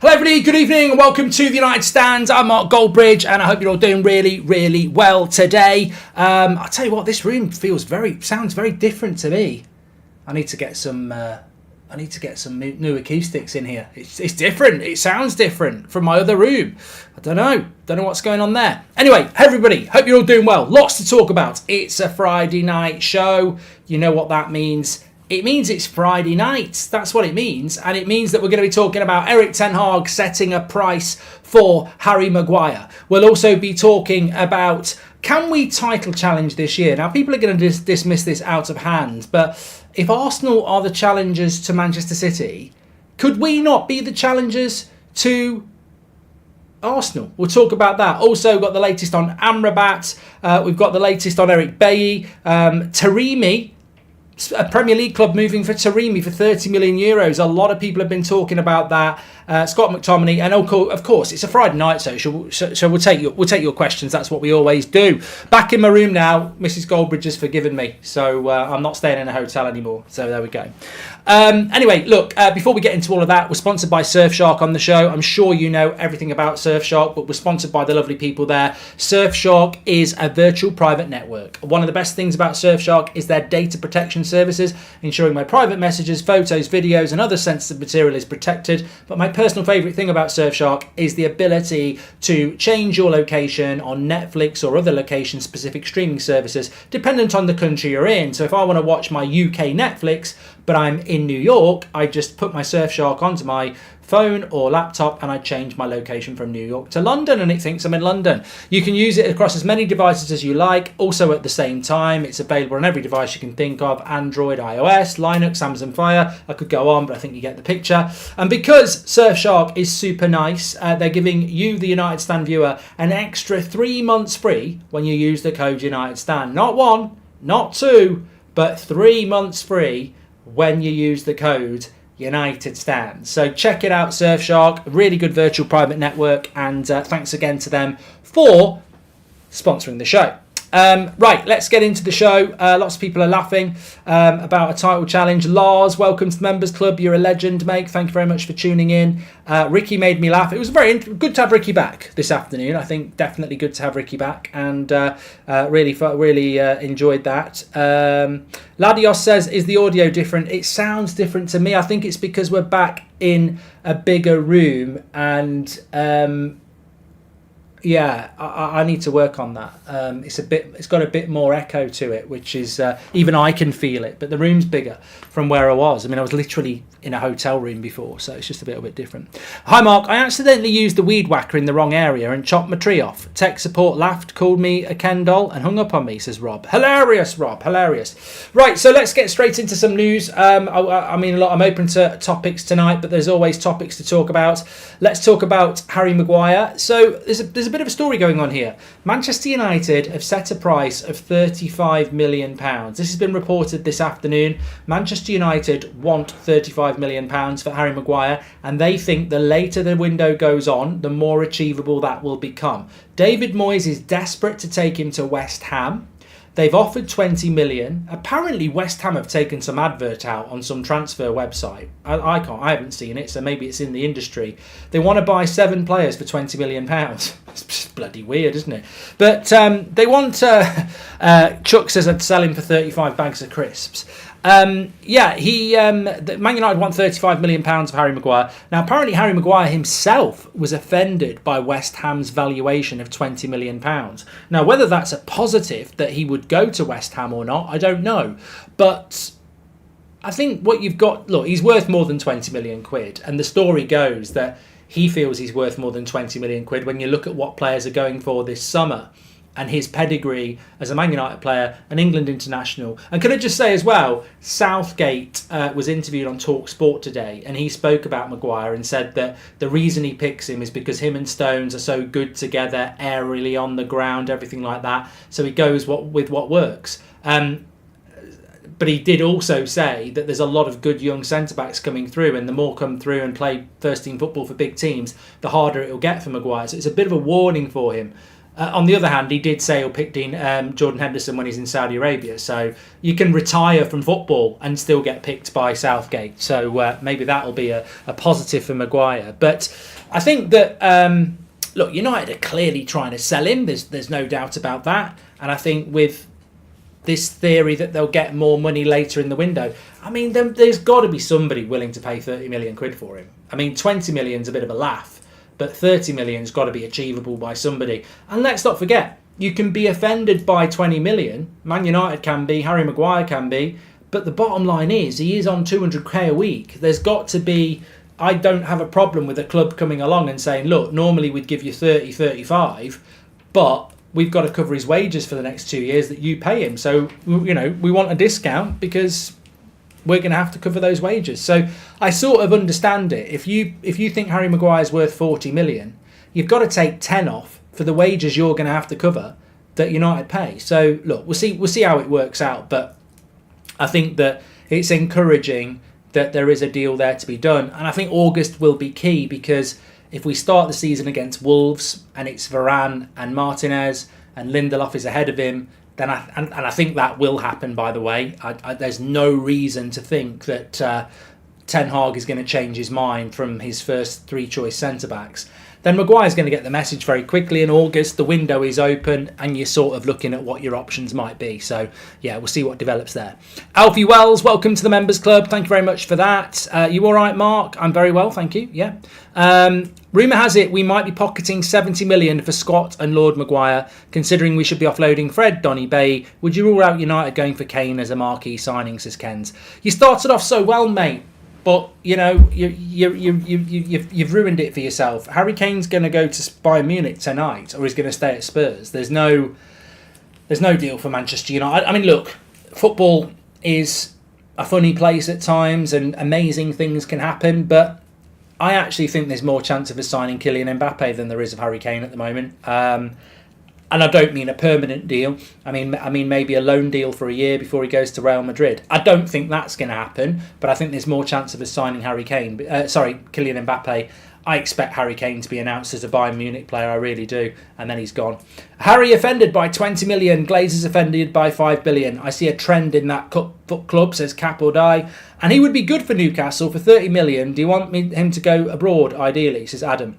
Hello everybody, good evening and welcome to the United Stand. I'm Mark Goldbridge and I hope you're all doing really well today. I'll tell you what, this room sounds very different to me. I need to get some new acoustics in here. It's different. It sounds different from my other room. I don't know what's going on there. Anyway, hey everybody, hope you're all doing well. Lots to talk about. It's a Friday night show. You know what that means. It means it's Friday night. That's what it means. And it means that we're going to be talking about Erik ten Hag setting a price for Harry Maguire. We'll also be talking about, can we title challenge this year? Now, people are going to dismiss this out of hand, but if Arsenal are the challengers to Manchester City, could we not be the challengers to Arsenal? We'll talk about that. Also got the latest on Amrabat. We've got the latest on Eric Bailly. Taremi, a Premier League club moving for Taremi for 30 million euros. A lot of people have been talking about that. Scott McTominay, and of course it's a Friday night, so we'll take your questions. That's what we always do. Back in my room now. Mrs. Goldbridge has forgiven me, so I'm not staying in a hotel anymore. So there we go. Anyway, look, before we get into all of that, we're sponsored by Surfshark on the show. I'm sure you know everything about Surfshark, but we're sponsored by the lovely people there. Surfshark is a virtual private network. One of the best things about Surfshark is their data protection services, ensuring my private messages, photos, videos, and other sensitive material is protected. But my personal favourite thing about Surfshark is the ability to change your location on Netflix or other location-specific streaming services, dependent on the country you're in. So if I want to watch my UK Netflix, but I'm in New York, I just put my Surfshark onto my phone or laptop and I change my location from New York to London and it thinks I'm in London. You can use it across as many devices as you like, also at the same time. It's available on every device you can think of: Android, iOS, Linux, Amazon Fire. I could go on, but I think you get the picture. And because Surfshark is super nice, they're giving you, the United Stand viewer, an extra 3 months free when you use the code United Stand. Not one, not two, but 3 months free when you use the code United Stand. So check it out, Surfshark, a really good virtual private network, and thanks again to them for sponsoring the show. Right, let's get into the show. Lots of people are laughing about a title challenge. Lars, welcome to the Members Club. You're a legend, mate. Thank you very much for tuning in. Ricky made me laugh. It was very good to have Ricky back this afternoon. I think definitely good to have Ricky back, and really enjoyed that. Ladios says, is the audio different? It sounds different to me. I think it's because we're back in a bigger room, and yeah, I need to work on that. It's got a bit more echo to it, which is even I can feel it. But the room's bigger from where I was. I mean, I was literally in a hotel room before, so it's just a bit different. Hi Mark, I accidentally used the weed whacker in the wrong area and chopped my tree off. Tech support laughed, called me a Ken doll, and hung up on me, says Rob. Hilarious, Rob, hilarious. Right, so let's get straight into some news. I mean, I'm open to topics tonight, but there's always topics to talk about. Let's talk about Harry Maguire. So there's a bit of a story going on here. Manchester United have set a price of £35 million. This has been reported this afternoon. Manchester United want £35 million for Harry Maguire, and they think the later the window goes on, the more achievable that will become. David Moyes is desperate to take him to West Ham. They've offered 20 million. Apparently West Ham have taken some advert out on some transfer website. I haven't seen it, so maybe it's in the industry. They want to buy 7 players for 20 million pounds. It's just bloody weird, isn't it? But they want Chuck says I'd sell him for 35 bags of crisps. Man United want £35 million of Harry Maguire. Now, apparently Harry Maguire himself was offended by West Ham's valuation of £20 million. Now, whether that's a positive that he would go to West Ham or not, I don't know. But I think what you've got, look, he's worth more than 20 million quid. And the story goes that he feels he's worth more than 20 million quid when you look at what players are going for this summer and his pedigree as a Man United player, an England international. And can I just say as well, Southgate was interviewed on Talk Sport today, and he spoke about Maguire and said that the reason he picks him is because him and Stones are so good together, aerially on the ground, everything like that. So he goes with what works. But he did also say that there's a lot of good young centre-backs coming through, and the more come through and play first-team football for big teams, the harder it'll get for Maguire. So it's a bit of a warning for him. On the other hand, he did say he'll pick Jordan Henderson when he's in Saudi Arabia. So you can retire from football and still get picked by Southgate. So maybe that'll be a positive for Maguire. But I think that, look, United are clearly trying to sell him. There's no doubt about that. And I think with this theory that they'll get more money later in the window, I mean, there's got to be somebody willing to pay 30 million quid for him. I mean, 20 million's a bit of a laugh. But 30 million's got to be achievable by somebody. And let's not forget, you can be offended by 20 million. Man United can be, Harry Maguire can be. But the bottom line is, he is on 200k a week. There's got to be, I don't have a problem with a club coming along and saying, look, normally we'd give you 30, 35, but we've got to cover his wages for the next 2 years that you pay him. So, we want a discount because we're going to have to cover those wages. So I sort of understand it. If you think Harry Maguire's worth 40 million, you've got to take 10 off for the wages you're going to have to cover that United pay. So look, we'll see how it works out. But I think that it's encouraging that there is a deal there to be done. And I think August will be key, because if we start the season against Wolves and it's Varane and Martinez and Lindelof is ahead of him, then I think that will happen, by the way. There's no reason to think that Ten Hag is going to change his mind from his first three choice centre-backs. Then Maguire's going to get the message very quickly in August. The window is open and you're sort of looking at what your options might be. So, yeah, we'll see what develops there. Alfie Wells, welcome to the Members Club. Thank you very much for that. You all right, Mark? I'm very well, thank you. Yeah. Rumour has it we might be pocketing 70 million for Scott and Lord Maguire, considering we should be offloading Fred, Donny Bay. Would you rule out United going for Kane as a marquee signing, says Kens? You started off so well, mate, but you've ruined it for yourself. Harry Kane's going to go to Bayern Munich tonight, or he's going to stay at Spurs. There's no deal for Manchester United. I mean, look, football is a funny place at times, and amazing things can happen, but I actually think there's more chance of us signing Kylian Mbappe than there is of Harry Kane at the moment. And I don't mean a permanent deal. I mean maybe a loan deal for a year before he goes to Real Madrid. I don't think that's going to happen, but I think there's more chance of us signing Kylian Mbappe. I expect Harry Kane to be announced as a Bayern Munich player, I really do, and then he's gone. Harry offended by 20 million, Glazers offended by 5 billion. I see a trend in that club, says Cap or Die, and he would be good for Newcastle for 30 million. Do you want him to go abroad, ideally, says Adam?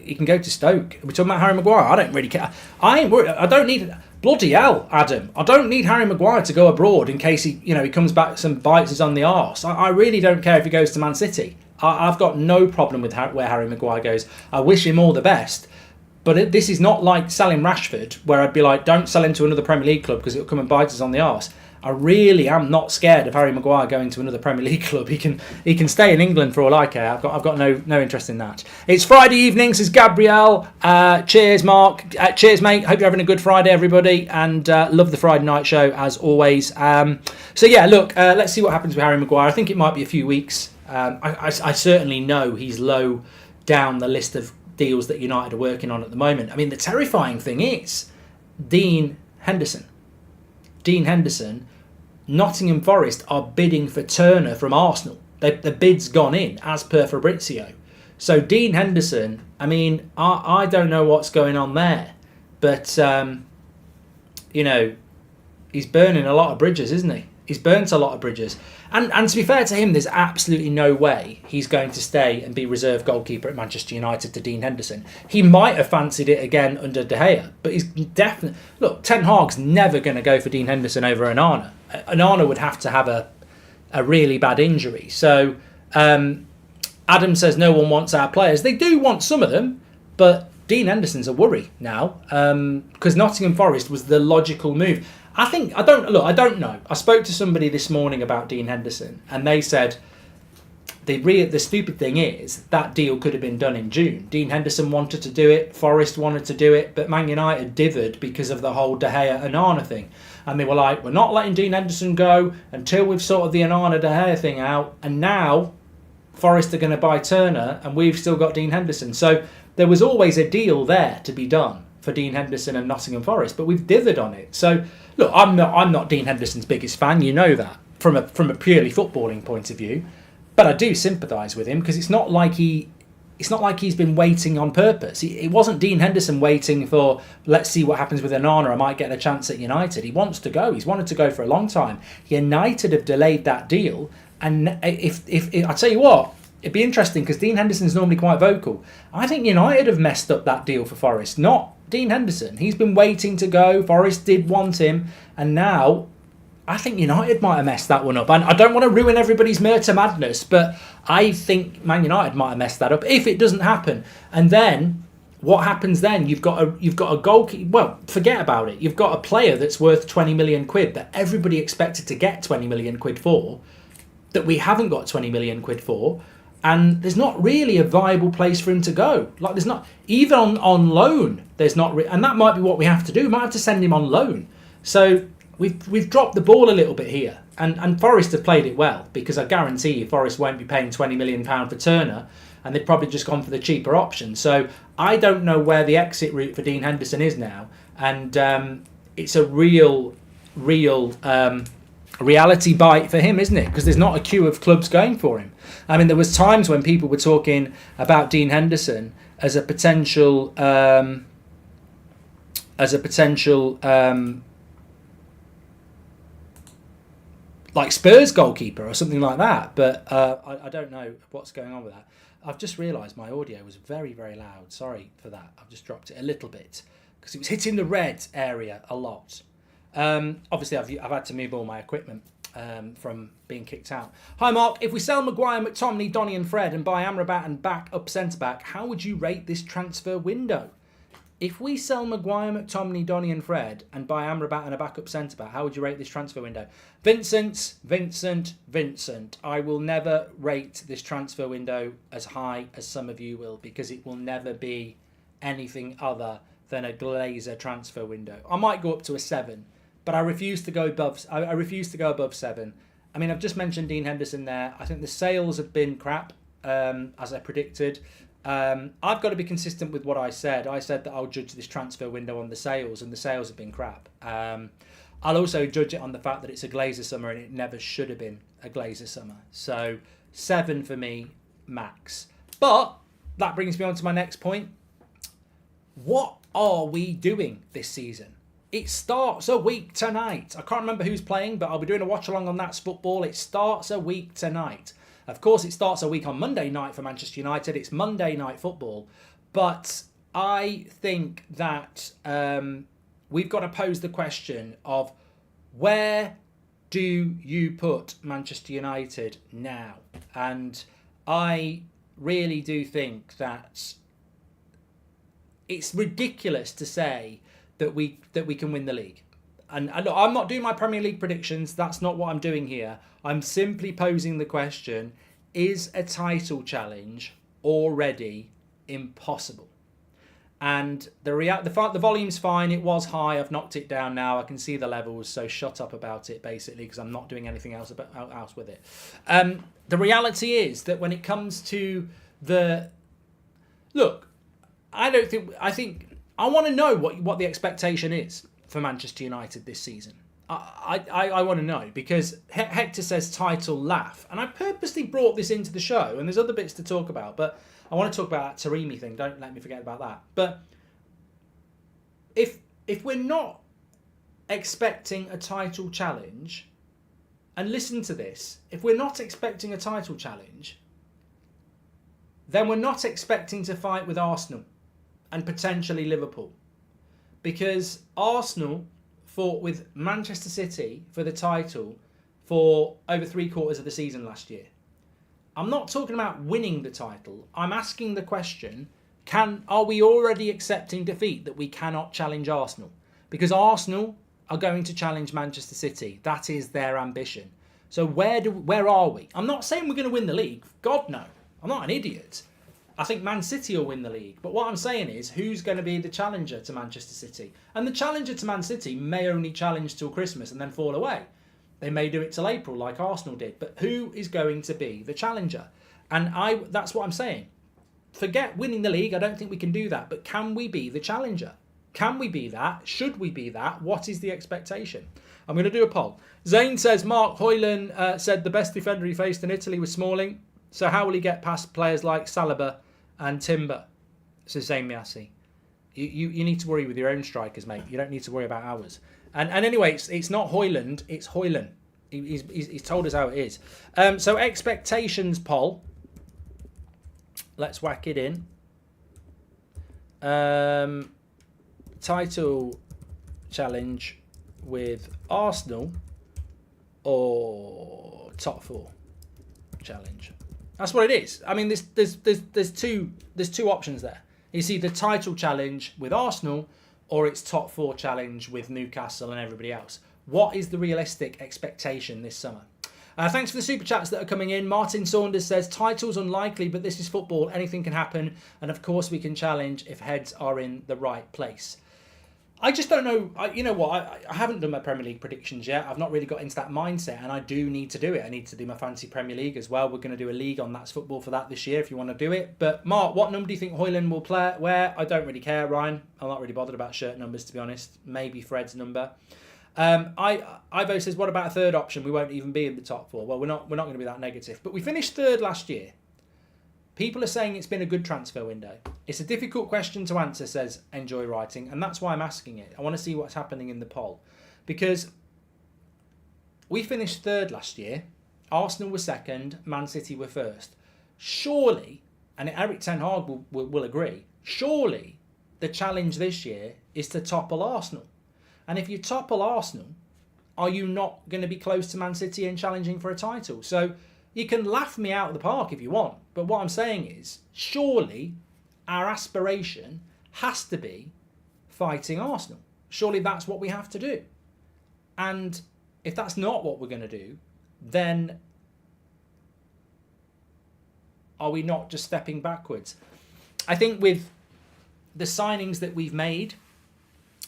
He can go to Stoke. We're talking about Harry Maguire. I don't really care. I ain't worried. I don't need... Bloody hell, Adam. I don't need Harry Maguire to go abroad in case he comes back and bites us on the arse. I really don't care if he goes to Man City. I've got no problem with where Harry Maguire goes. I wish him all the best. But this is not like selling Rashford, where I'd be like, don't sell him to another Premier League club because it'll come and bite us on the arse. I really am not scared of Harry Maguire going to another Premier League club. He can stay in England for all I care. I've got no interest in that. It's Friday evening, says Gabrielle. Cheers, Mark. Cheers, mate. Hope you're having a good Friday, everybody. And love the Friday night show, as always. So, yeah, look, let's see what happens with Harry Maguire. I think it might be a few weeks. I certainly know he's low down the list of deals that United are working on at the moment. I mean, the terrifying thing is Dean Henderson, Nottingham Forest are bidding for Turner from Arsenal. The bid's gone in, as per Fabrizio. So Dean Henderson, I mean, I don't know what's going on there. But, he's burning a lot of bridges, isn't he? He's burnt a lot of bridges. And to be fair to him, there's absolutely no way he's going to stay and be reserve goalkeeper at Manchester United to Dean Henderson. He might have fancied it again under De Gea, but he's definitely... Look, Ten Hag's never going to go for Dean Henderson over Onana. Onana would have to have a really bad injury. So Adam says no one wants our players. They do want some of them, but Dean Henderson's a worry now, because Nottingham Forest was the logical move. I don't know. I spoke to somebody this morning about Dean Henderson, and they said the stupid thing is that deal could have been done in June. Dean Henderson wanted to do it, Forest wanted to do it, but Man United dithered because of the whole De Gea and Onana thing. And they were like, we're not letting Dean Henderson go until we've sorted the Onana De Gea thing out. And now Forest are going to buy Turner, and we've still got Dean Henderson. So there was always a deal there to be done for Dean Henderson and Nottingham Forest, but we've dithered on it. So look, I'm not Dean Henderson's biggest fan, you know that, from a purely footballing point of view, but I do sympathise with him, because it's not like he it's not like he's been waiting on purpose. It wasn't Dean Henderson waiting for, let's see what happens with Onana, I might get a chance at United. He wants to go. He's wanted to go for a long time. United have delayed that deal. And if I tell you what, it'd be interesting because Dean Henderson's normally quite vocal. I think United have messed up that deal for Forest, not Dean Henderson. He's been waiting to go. Forest did want him. And now I think United might have messed that one up. And I don't want to ruin everybody's Murta madness, but I think Man United might have messed that up if it doesn't happen. And then what happens then? You've got a goalkeeper. Well, forget about it. You've got a player that's worth 20 million quid that everybody expected to get 20 million quid for, that we haven't got 20 million quid for. And there's not really a viable place for him to go. Like, there's not, even on loan, there's not, and that might be what we have to do. We might have to send him on loan. So we've dropped the ball a little bit here. And Forest have played it well, because I guarantee you Forest won't be paying £20 million for Turner, and they've probably just gone for the cheaper option. So I don't know where the exit route for Dean Henderson is now. And it's a real reality bite for him, isn't it? Because there's not a queue of clubs going for him. I mean, there was times when people were talking about Dean Henderson as a potential like Spurs goalkeeper or something like that. But I don't know what's going on with that. I've just realised my audio was very, very loud. Sorry for that. I've just dropped it a little bit because it was hitting the red area a lot. Obviously, I've had to move all my equipment from being kicked out. Hi, Mark. If we sell Maguire, McTominay, Donny and Fred and buy Amrabat and back up centre-back, how would you rate this transfer window? If we sell Maguire, McTominay, Donny and Fred and buy Amrabat and a backup centre-back, how would you rate this transfer window? Vincent. I will never rate this transfer window as high as some of you will, because it will never be anything other than a Glazer transfer window. I might go up to a 7. But I refuse to go above. I refuse to go above 7. I mean, I've just mentioned Dean Henderson there. I think the sales have been crap, as I predicted. I've got to be consistent with what I said. I said that I'll judge this transfer window on the sales, and the sales have been crap. I'll also judge it on the fact that it's a Glazer summer, and it never should have been a Glazer summer. So 7 for me, max. But that brings me on to my next point. What are we doing this season? It starts a week tonight. I can't remember who's playing, but I'll be doing a watch-along on That's Football. It starts a week tonight. Of course, it starts a week on Monday night for Manchester United. It's Monday Night Football. But I think that we've got to pose the question of, where do you put Manchester United now? And I really do think that it's ridiculous to say that we can win the league. And look, I'm not doing my Premier League predictions. That's not what I'm doing here. I'm simply posing the question, is a title challenge already impossible? And the volume's fine. It was high. I've knocked it down now. I can see the levels, so shut up about it, basically, because I'm not doing anything else with it. The reality is that when it comes to the... Look, I want to know what the expectation is for Manchester United this season. I want to know, because Hector says title laugh, and I purposely brought this into the show, and there's other bits to talk about, but I want to talk about that Taremi thing. Don't let me forget about that. But if we're not expecting a title challenge, and listen to this, if we're not expecting a title challenge, then we're not expecting to fight with Arsenal and potentially Liverpool, because Arsenal fought with Manchester City for the title for over 3/4 of the season last year. I'm not talking about winning the title. I'm asking the question, are we already accepting defeat, that we cannot challenge Arsenal? Because Arsenal are going to challenge Manchester City. That is their ambition. So where are we? I'm not saying we're going to win the league. God, no. I'm not an idiot. I think Man City will win the league. But what I'm saying is, who's going to be the challenger to Manchester City? And the challenger to Man City may only challenge till Christmas and then fall away. They may do it till April like Arsenal did. But who is going to be the challenger? And that's what I'm saying. Forget winning the league. I don't think we can do that. But can we be the challenger? Can we be that? Should we be that? What is the expectation? I'm going to do a poll. Zane says, Mark Hoyland said the best defender he faced in Italy was Smalling. So how will he get past players like Saliba and Timber, Suzanne Miassi. You need to worry with your own strikers, mate. You don't need to worry about ours. And anyway, it's not Hoyland, it's Hoyland. He's told us how it is. So expectations poll. Let's whack it in. Title challenge with Arsenal or top 4 challenge. That's what it is. I mean, there's two options there. You see the title challenge with Arsenal, or it's top 4 challenge with Newcastle and everybody else. What is the realistic expectation this summer? Thanks for the super chats that are coming in. Martin Saunders says, title's unlikely, but this is football. Anything can happen. And of course we can challenge if heads are in the right place. I just don't know. You know what? I haven't done my Premier League predictions yet. I've not really got into that mindset, and I do need to do it. I need to do my fantasy Premier League as well. We're going to do a league on That's Football for that this year if you want to do it. But Mark, what number do you think Hoyland will play? Where? I don't really care, Ryan. I'm not really bothered about shirt numbers, to be honest. Maybe Fred's number. Ivo says, what about a third option? We won't even be in the top 4. Well, we're not going to be that negative. But we finished 3rd last year. People are saying it's been a good transfer window. It's a difficult question to answer, says Enjoy Writing, and that's why I'm asking it. I want to see what's happening in the poll. Because we finished 3rd last year. Arsenal were 2nd. Man City were 1st. Surely, and Eric Ten Hag will agree, surely the challenge this year is to topple Arsenal. And if you topple Arsenal, are you not going to be close to Man City and challenging for a title? So you can laugh me out of the park if you want. But what I'm saying is, surely our aspiration has to be fighting Arsenal. Surely that's what we have to do. And if that's not what we're going to do, then are we not just stepping backwards? I think with the signings that we've made,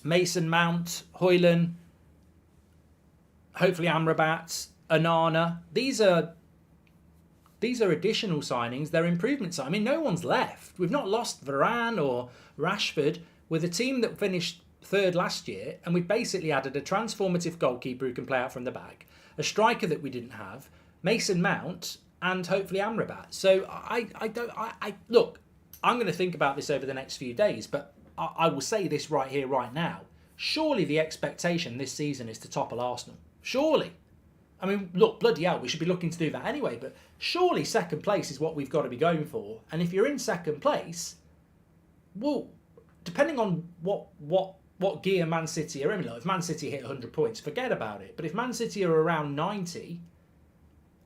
Mason Mount, Hoyland, hopefully Amrabat, Onana, these are additional signings. They're improvements. I mean, no one's left. We've not lost Varane or Rashford. With a team that finished 3rd last year, and we've basically added a transformative goalkeeper who can play out from the back, a striker that we didn't have, Mason Mount, and hopefully Amrabat. So look, I'm going to think about this over the next few days, but I will say this right here, right now. Surely the expectation this season is to topple Arsenal. Surely. I mean, look, bloody hell, we should be looking to do that anyway, but surely 2nd place is what we've got to be going for. And if you're in 2nd place, well, depending on what gear Man City are in, if Man City hit 100 points, forget about it. But if Man City are around 90,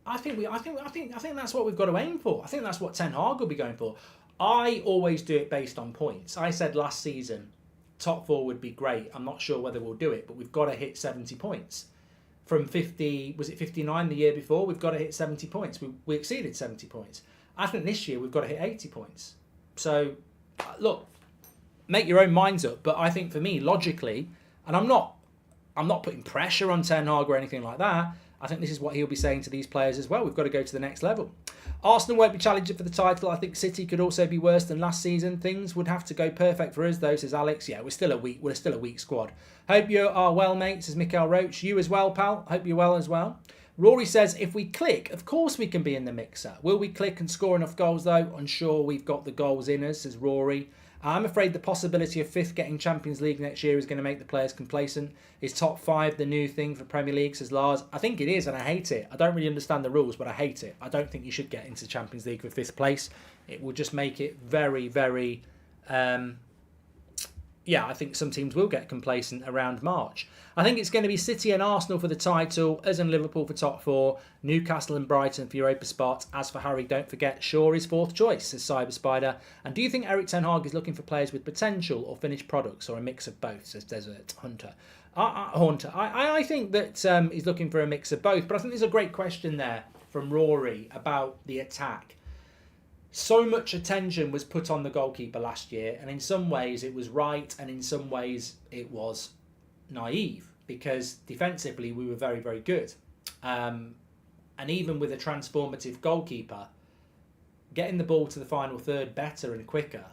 I think that's what we've got to aim for. I think that's what Ten Hag will be going for. I always do it based on points. I said last season, top 4 would be great. I'm not sure whether we'll do it, but we've got to hit 70 points. From 50, was it 59 the year before? We've got to hit 70 points. We exceeded 70 points. I think this year we've got to hit 80 points. So, look, make your own minds up. But I think for me, logically, and I'm not putting pressure on Ten Hag or anything like that. I think this is what he'll be saying to these players as well. We've got to go to the next level. Arsenal won't be challenging for the title. I think City could also be worse than last season. Things would have to go perfect for us, though, says Alex. Yeah, we're still a weak squad. Hope you are well, mate, says Mikael Roach. You as well, pal. Hope you're well as well. Rory says, if we click, of course we can be in the mixer. Will we click and score enough goals, though? Unsure we've got the goals in us, says Rory. I'm afraid the possibility of 5th getting Champions League next year is going to make the players complacent. Is top 5 the new thing for Premier League, says Lars? I think it is, and I hate it. I don't really understand the rules, but I hate it. I don't think you should get into Champions League for 5th place. It will just make it very, very... I think some teams will get complacent around March. I think it's going to be City and Arsenal for the title, us and Liverpool for top 4, Newcastle and Brighton for Europa spot. As for Harry, don't forget, Shaw is 4th choice, says Cyber Spider. And do you think Eric Ten Hag is looking for players with potential or finished products, or a mix of both, says Desert Hunter? I think that he's looking for a mix of both, but I think there's a great question there from Rory about the attack. So much attention was put on the goalkeeper last year, and in some ways it was right, and in some ways it was naive, because defensively we were very, very good. And even with a transformative goalkeeper, getting the ball to the final third better and quicker.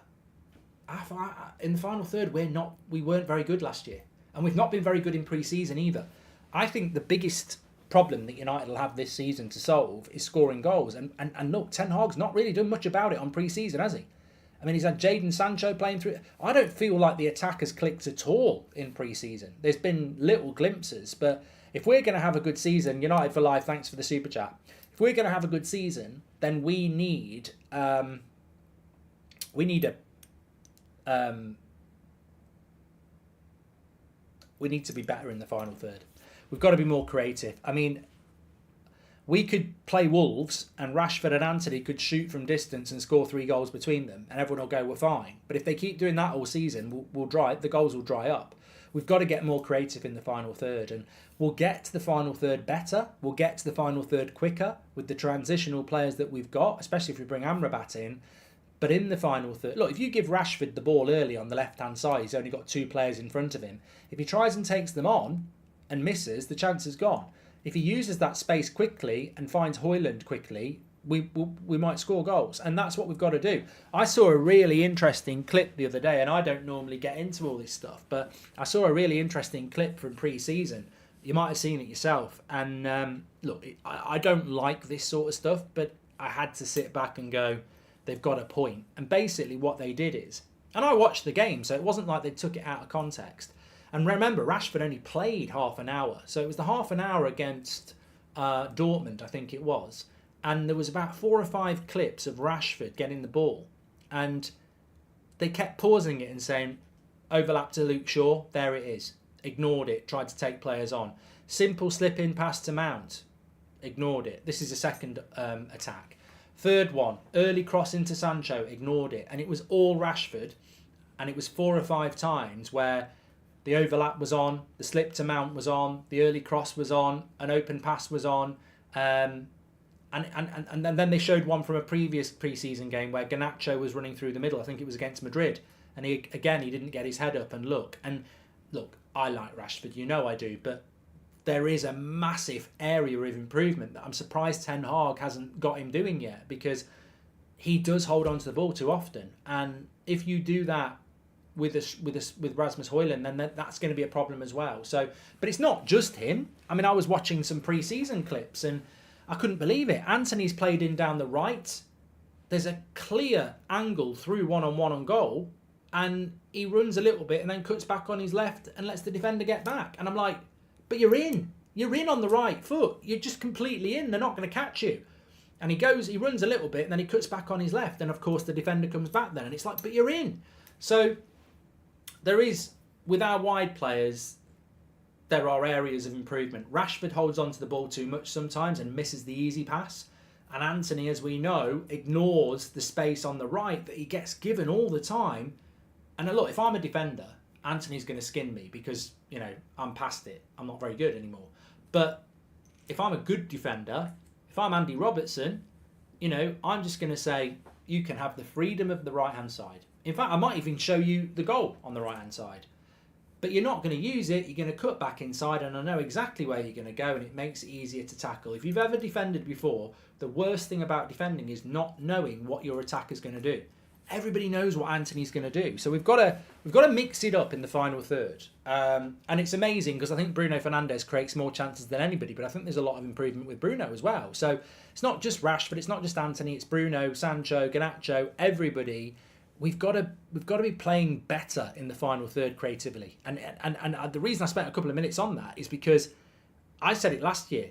In the final third, we weren't very good last year, and we've not been very good in pre-season either. I think the biggest problem that United will have this season to solve is scoring goals. And look, Ten Hag's not really done much about it on pre-season, has he? I mean, he's had Jadon Sancho playing through. I don't feel like the attack has clicked at all in pre-season. There's been little glimpses, but if we're going to have a good season, United for Life, thanks for the super chat. If we're going to have a good season, then we need a we need to be better in the final third. We've got to be more creative. I mean, we could play Wolves and Rashford and Antony could shoot from distance and score 3 goals between them and everyone will go, we're fine. But if they keep doing that all season, the goals will dry up. We've got to get more creative in the final third, and we'll get to the final third better. We'll get to the final third quicker with the transitional players that we've got, especially if we bring Amrabat in. But in the final third, look, if you give Rashford the ball early on the left-hand side, he's only got 2 players in front of him. If he tries and takes them on and misses, the chance is gone. If he uses that space quickly and finds Højlund quickly, we might score goals. And that's what we've got to do. I saw a really interesting clip the other day, and I don't normally get into all this stuff, but I saw a really interesting clip from pre-season. You might have seen it yourself. And look, I don't like this sort of stuff, but I had to sit back and go, they've got a point. And basically what they did is, and I watched the game, so it wasn't like they took it out of context. And remember, Rashford only played half an hour. So it was the half an hour against Dortmund, I think it was. And there was about 4 or 5 clips of Rashford getting the ball. And they kept pausing it and saying, overlap to Luke Shaw, there it is. Ignored it, tried to take players on. Simple slip-in pass to Mount, ignored it. This is a second attack. Third one, early cross into Sancho, ignored it. And it was all Rashford. And it was 4 or 5 times where the overlap was on, the slip to Mount was on, the early cross was on, an open pass was on. And then they showed one from a previous pre-season game where Garnacho was running through the middle. I think it was against Madrid. And he didn't get his head up and look. And look, I like Rashford, you know I do. But there is a massive area of improvement that I'm surprised Ten Hag hasn't got him doing yet, because he does hold on to the ball too often. And if you do that with Rasmus Højlund, then that's going to be a problem as well. So, but it's not just him. I mean, I was watching some pre-season clips and I couldn't believe it. Antony's played in down the right. There's a clear angle through one-on-one on goal, and he runs a little bit and then cuts back on his left and lets the defender get back. And I'm like, but you're in on the right foot. You're just completely in. They're not going to catch you. And he runs a little bit and then he cuts back on his left. And of course the defender comes back then. And it's like, but you're in. So there is, with our wide players, there are areas of improvement. Rashford holds on to the ball too much sometimes and misses the easy pass. And Antony, as we know, ignores the space on the right that he gets given all the time. And look, if I'm a defender, Antony's going to skin me because, I'm past it. I'm not very good anymore. But if I'm a good defender, if I'm Andy Robertson, I'm just going to say, you can have the freedom of the right-hand side. In fact, I might even show you the goal on the right-hand side. But you're not going to use it. You're going to cut back inside, and I know exactly where you're going to go, and it makes it easier to tackle. If you've ever defended before, the worst thing about defending is not knowing what your attack is going to do. Everybody knows what Antony's going to do. So we've got to mix it up in the final third. And it's amazing because I think Bruno Fernandes creates more chances than anybody, but I think there's a lot of improvement with Bruno as well. So it's not just Rashford, it's not just Antony, it's Bruno, Sancho, Garnacho, everybody. We've got to be playing better in the final third creatively. And the reason I spent a couple of minutes on that is because I said it last year.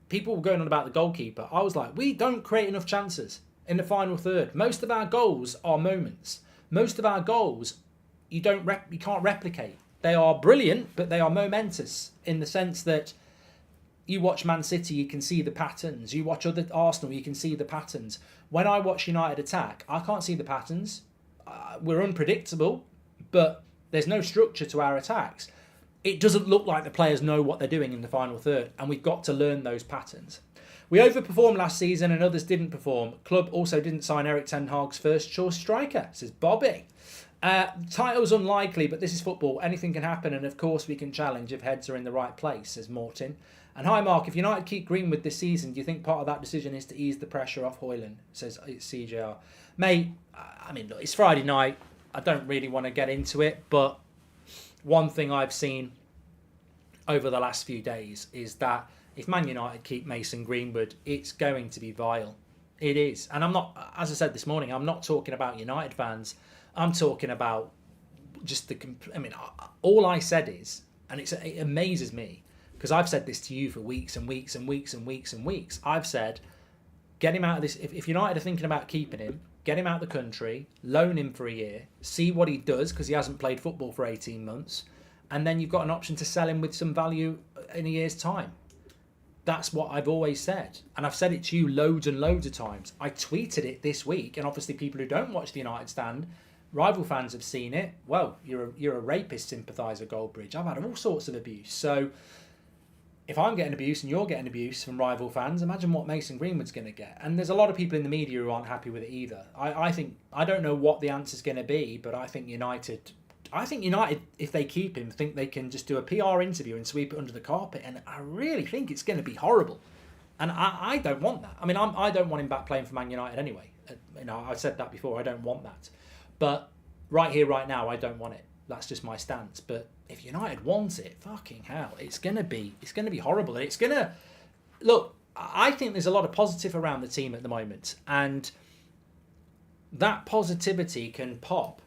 People were going on about the goalkeeper. I was like, we don't create enough chances in the final third. Most of our goals are moments. Most of our goals you can't replicate. They are brilliant, but they are momentous in the sense that you watch Man City, you can see the patterns. You watch Arsenal, you can see the patterns. When I watch United attack, I can't see the patterns. We're unpredictable, but there's no structure to our attacks. It doesn't look like the players know what they're doing in the final third, and we've got to learn those patterns. We overperformed last season and others didn't perform. Club also didn't sign Erik ten Hag's first choice striker, says Bobby. Title's unlikely, but this is football. Anything can happen, and of course we can challenge if heads are in the right place, says Morton. And hi Mark, if United keep Greenwood this season, do you think part of that decision is to ease the pressure off Højlund, says CJR. Mate, I mean, look, it's Friday night. I don't really want to get into it, but one thing I've seen over the last few days is that if Man United keep Mason Greenwood, it's going to be vile. It is. And I'm not, as I said this morning, I'm not talking about United fans. I'm talking about just I mean, all I said is, and it amazes me, because I've said this to you for weeks and weeks and weeks and weeks and weeks. I've said, get him out of this. If United are thinking about keeping him, get him out of the country, loan him for a year, see what he does, because he hasn't played football for 18 months. And then you've got an option to sell him with some value in a year's time. That's what I've always said. And I've said it to you loads and loads of times. I tweeted it this week, and obviously people who don't watch the United Stand, rival fans have seen it. Well, you're a rapist sympathiser, Goldbridge. I've had all sorts of abuse. So if I'm getting abuse and you're getting abuse from rival fans, imagine what Mason Greenwood's going to get. And there's a lot of people in the media who aren't happy with it either. I don't know what the answer's going to be, but I think United, if they keep him, think they can just do a PR interview and sweep it under the carpet. And I really think it's going to be horrible. And I don't want that. I mean, I don't want him back playing for Man United anyway. I've said that before. I don't want that. But right here, right now, I don't want it. That's just my stance. But if United want it, fucking hell, it's gonna be horrible. And it's gonna look. I think there's a lot of positive around the team at the moment, and that positivity can pop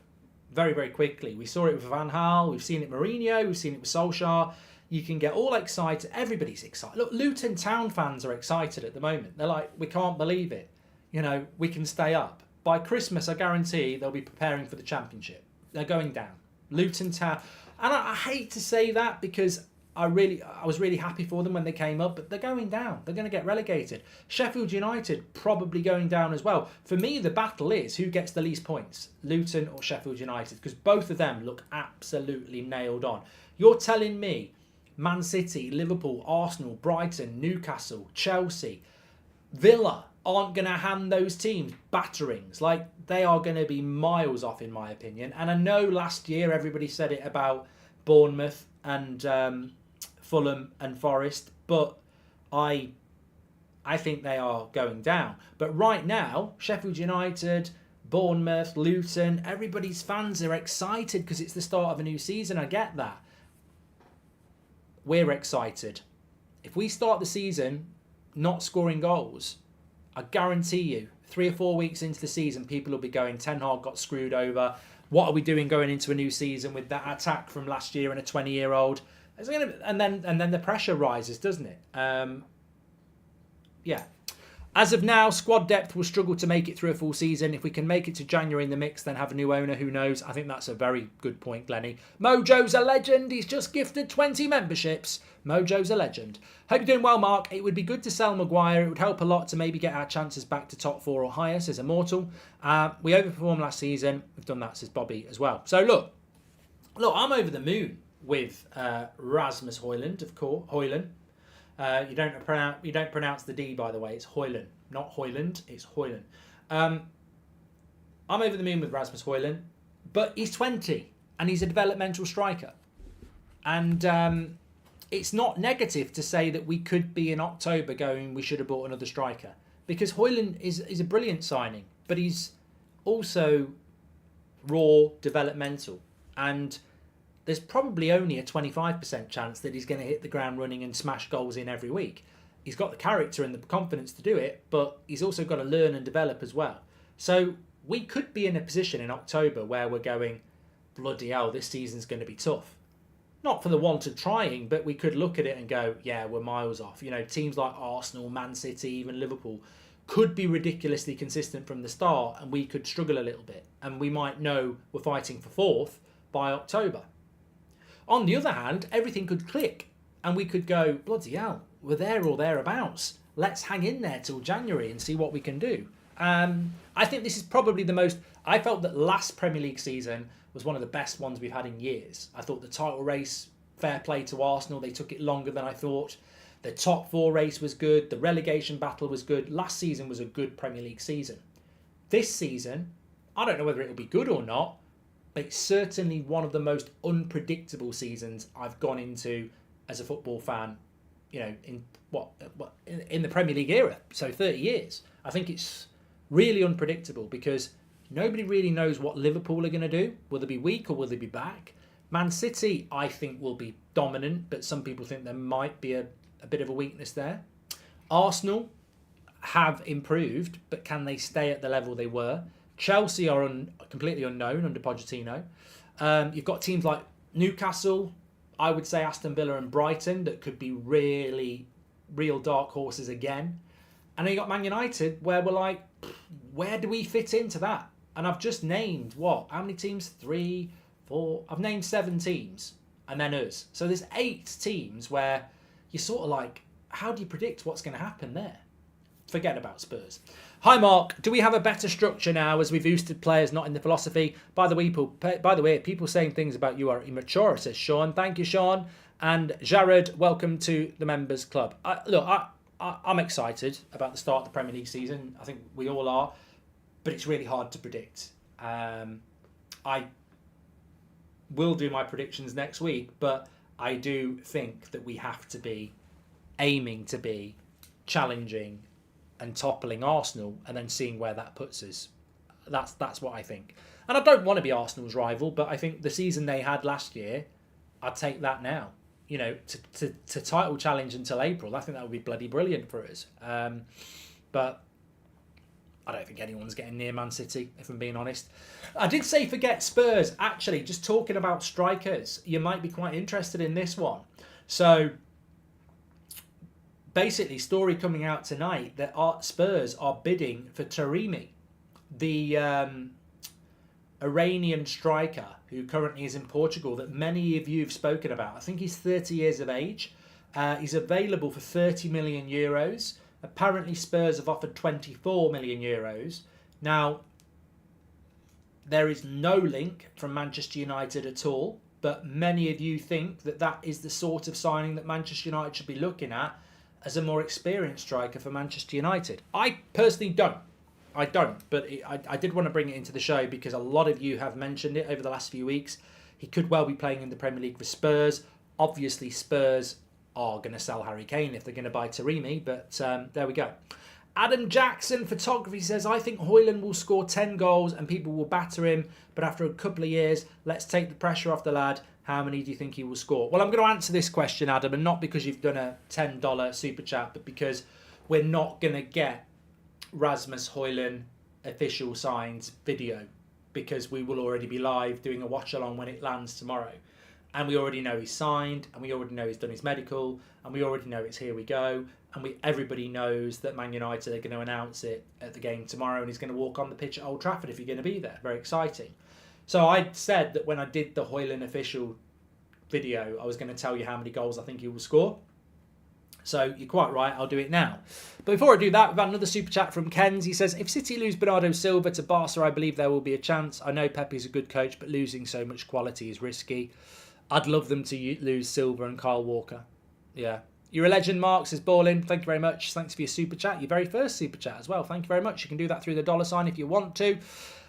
very, very quickly. We saw it with Van Gaal. We've seen it with Mourinho. We've seen it with Solskjaer. You can get all excited. Everybody's excited. Look, Luton Town fans are excited at the moment. They're like, we can't believe it. We can stay up. By Christmas, I guarantee they'll be preparing for the Championship. They're going down. Luton Town. And I hate to say that because I was really happy for them when they came up, but they're going down. They're going to get relegated. Sheffield United probably going down as well. For me, the battle is who gets the least points, Luton or Sheffield United, because both of them look absolutely nailed on. You're telling me Man City, Liverpool, Arsenal, Brighton, Newcastle, Chelsea, Villa aren't going to hand those teams batterings? Like, they are going to be miles off, in my opinion. And I know last year everybody said it about Bournemouth and Fulham and Forest, but I think they are going down. But right now, Sheffield United, Bournemouth, Luton, everybody's fans are excited because it's the start of a new season. I get that. We're excited. If we start the season not scoring goals, I guarantee you, 3 or 4 weeks into the season, people will be going, Ten Hag got screwed over. What are we doing going into a new season with that attack from last year and a 20-year-old? And then the pressure rises, doesn't it? Yeah. As of now, squad depth will struggle to make it through a full season. If we can make it to January in the mix, then have a new owner, who knows? I think that's a very good point, Glennie. Mojo's a legend. He's just gifted 20 memberships. Mojo's a legend. Hope you're doing well, Mark. It would be good to sell Maguire. It would help a lot to maybe get our chances back to top 4 or higher, says Immortal. We overperformed last season. We've done that, says Bobby as well. So look, I'm over the moon with Rasmus Højlund, of course. Højlund. You don't pronounce the D, by the way. It's Højlund, not Højlund. It's Højlund. I'm over the moon with Rasmus Højlund, but he's 20 and he's a developmental striker. And it's not negative to say that we could be in October going, we should have bought another striker, because Højlund is a brilliant signing, but he's also raw, developmental, and there's probably only a 25% chance that he's going to hit the ground running and smash goals in every week. He's got the character and the confidence to do it, but he's also got to learn and develop as well. So we could be in a position in October where we're going, bloody hell, this season's going to be tough. Not for the want of trying, but we could look at it and go, yeah, we're miles off. Teams like Arsenal, Man City, even Liverpool could be ridiculously consistent from the start, and we could struggle a little bit. And we might know we're fighting for 4th by October. On the other hand, everything could click and we could go, bloody hell, we're there or thereabouts. Let's hang in there till January and see what we can do. I think this is probably I felt that last Premier League season was one of the best ones we've had in years. I thought the title race, fair play to Arsenal, they took it longer than I thought. The top 4 race was good. The relegation battle was good. Last season was a good Premier League season. This season, I don't know whether it'll be good or not, but it's certainly one of the most unpredictable seasons I've gone into as a football fan, in the Premier League era, so 30 years. I think it's really unpredictable because nobody really knows what Liverpool are going to do. Will they be weak or will they be back? Man City, I think, will be dominant, but some people think there might be a bit of a weakness there. Arsenal, have improved, but can they stay at the level they were? Chelsea are completely unknown under Pochettino. You've got teams like Newcastle, I would say Aston Villa and Brighton that could be really real dark horses again. And then you got Man United where we're like, where do we fit into that? And I've just named, how many teams? 3, 4, I've named 7 teams and then us. So there's 8 teams where you're sort of like, how do you predict what's going to happen there? Forget about Spurs. Hi Mark, do we have a better structure now as we've boosted players not in the philosophy? By the way, people saying things about you are immature, says Sean. Thank you, Sean. And Jared, welcome to the members club. I'm excited about the start of the Premier League season. I think we all are, but it's really hard to predict. I will do my predictions next week, but I do think that we have to be aiming to be challenging and toppling Arsenal and then seeing where that puts us. That's what I think. And I don't want to be Arsenal's rival, but I think the season they had last year, I'd take that now. You know, to title challenge until April, I think that would be bloody brilliant for us. But I don't think anyone's getting near Man City, if I'm being honest. I did say forget Spurs. Actually, just talking about strikers, you might be quite interested in this one. So basically, story coming out tonight that Spurs are bidding for Taremi, the Iranian striker who currently is in Portugal that many of you have spoken about. I think he's 30 years of age. He's available for 30 million euros. Apparently, Spurs have offered 24 million euros. Now, there is no link from Manchester United at all, but many of you think that that is the sort of signing that Manchester United should be looking at as a more experienced striker for Manchester United. I personally don't. But I did want to bring it into the show because a lot of you have mentioned it over the last few weeks. He could well be playing in the Premier League for Spurs. Obviously, Spurs are going to sell Harry Kane if they're going to buy Taremi, but there we go. Adam Jackson Photography says, I think Højlund will score 10 goals and people will batter him, but after a couple of years, let's take the pressure off the lad. How many do you think he will score? Well, I'm going to answer this question, Adam, and not because you've done a $10 super chat, but because we're not going to get Rasmus Højlund official signs video because we will already be live doing a watch along when it lands tomorrow. And we already know he's signed, and we already know he's done his medical, and we already know it's here we go. And everybody knows that Man United are going to announce it at the game tomorrow, and he's going to walk on the pitch at Old Trafford if you're going to be there. Very exciting. So I said that when I did the Højlund official video, I was going to tell you how many goals I think he will score. So you're quite right, I'll do it now. But before I do that, we've had another super chat from Ken's. He says, if City lose Bernardo Silva to Barca, I believe there will be a chance. I know Pepe's a good coach, but losing so much quality is risky. I'd love them to lose Silva and Kyle Walker. Yeah. You're a legend, Mark, says Ballin. Thank you very much. Thanks for your super chat. Your very first super chat as well. Thank you very much. You can do that through the $ if you want to.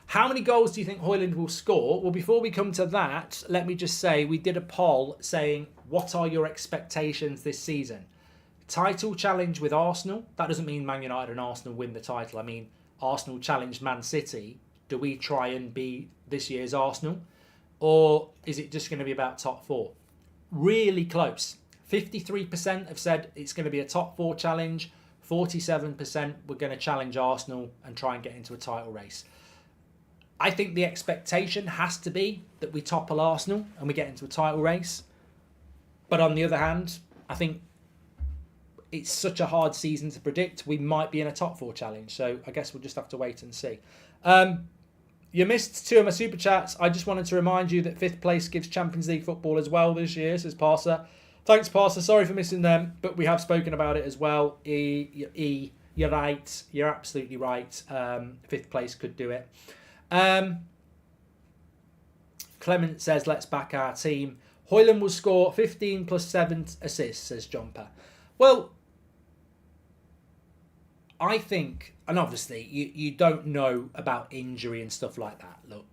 How many goals do you think Højlund will score? Well, before we come to that, let me just say we did a poll saying, what are your expectations this season? Title challenge with Arsenal. That doesn't mean Man United and Arsenal win the title. I mean, Arsenal challenged Man City. Do we try and be this year's Arsenal? Or is it just going to be about top 4? Really close. 53% have said it's going to be a top 4 challenge. 47% we're going to challenge Arsenal and try and get into a title race. I think the expectation has to be that we topple Arsenal and we get into a title race. But on the other hand, I think it's such a hard season to predict. We might be in a top 4 challenge. So I guess we'll just have to wait and see. You missed 2 of my super chats. I just wanted to remind you that 5th place gives Champions League football as well this year, says Parser. Thanks, Parser. Sorry for missing them, but we have spoken about it as well. You're right. You're absolutely right. 5th place could do it. Clement says, let's back our team. Højlund will score 15 plus 7 assists, says Jumper. Well, I think, and obviously you don't know about injury and stuff like that. Look,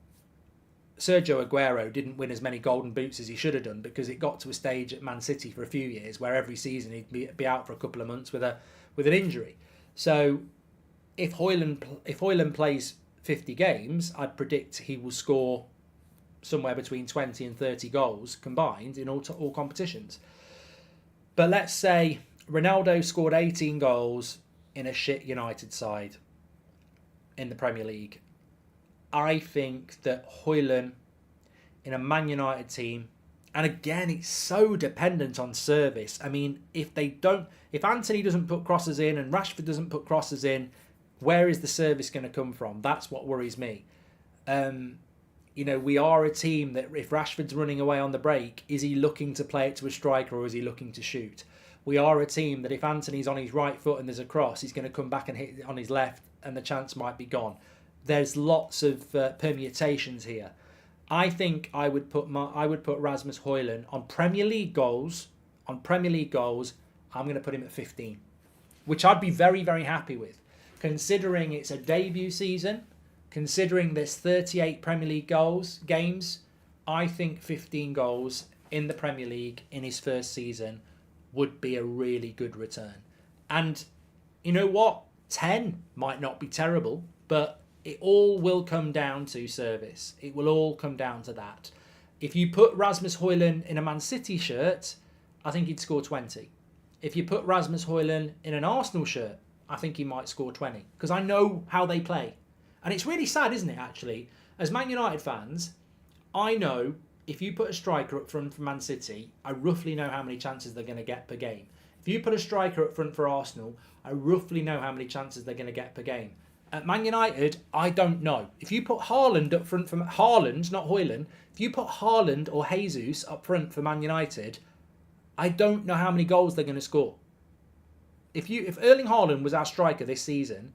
Sergio Aguero didn't win as many golden boots as he should have done because it got to a stage at Man City for a few years where every season he'd be out for a couple of months with an injury. So if Højlund plays 50 games, I'd predict he will score somewhere between 20 and 30 goals combined in all competitions. But let's say Ronaldo scored 18 goals in a shit United side in the Premier League. I think that Højlund in a Man United team, and again, it's so dependent on service. I mean, if Anthony doesn't put crosses in and Rashford doesn't put crosses in, where is the service going to come from? That's what worries me. We are a team that if Rashford's running away on the break, is he looking to play it to a striker or is he looking to shoot? We are a team that if Anthony's on his right foot and there's a cross, he's going to come back and hit it on his left and the chance might be gone. There's lots of permutations here. I think I would put Rasmus Højlund on Premier League goals. I'm going to put him at 15, which I'd be very, very happy with, considering it's a debut season, considering there's 38 Premier League games. I think 15 goals in the Premier League in his first season would be a really good return. And you know what? 10 might not be terrible, but it all will come down to service. It will all come down to that. If you put Rasmus Højlund in a Man City shirt, I think he'd score 20. If you put Rasmus Højlund in an Arsenal shirt, I think he might score 20. Because I know how they play. And it's really sad, isn't it, actually? As Man United fans, I know if you put a striker up front for Man City, I roughly know how many chances they're going to get per game. If you put a striker up front for Arsenal, I roughly know how many chances they're going to get per game. At Man United, I don't know. If you put Haaland up front for Haaland, not Højlund, if you put Haaland or Jesus up front for Man United, I don't know how many goals they're going to score. If Erling Haaland was our striker this season,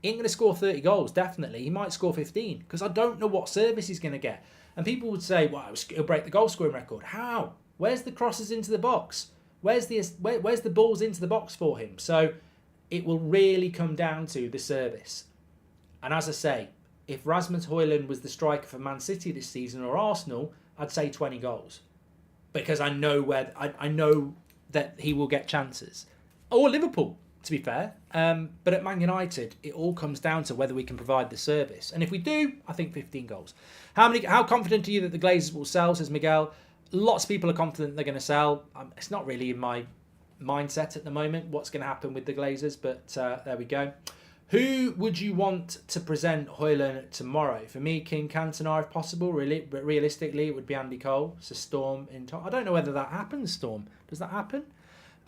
he ain't going to score 30 goals, definitely. He might score 15, because I don't know what service he's going to get. And people would say, well, he'll break the goal scoring record. How? Where's the crosses into the box? Where's the balls into the box for him? So it will really come down to the service. And as I say, if Rasmus Højlund was the striker for Man City this season or Arsenal, I'd say 20 goals. Because I know I know that he will get chances. Or Liverpool, to be fair. But at Man United, it all comes down to whether we can provide the service. And if we do, I think 15 goals. How confident are you that the Glazers will sell, says Miguel? Lots of people are confident they're going to sell. It's not really in my mindset at the moment what's going to happen with the Glazers, but there we go. Who would you want to present Højlund tomorrow? For me, King Cantona if possible. Really, but realistically, it would be Andy Cole. So Storm in top. I don't know whether that happens, Storm. Does that happen?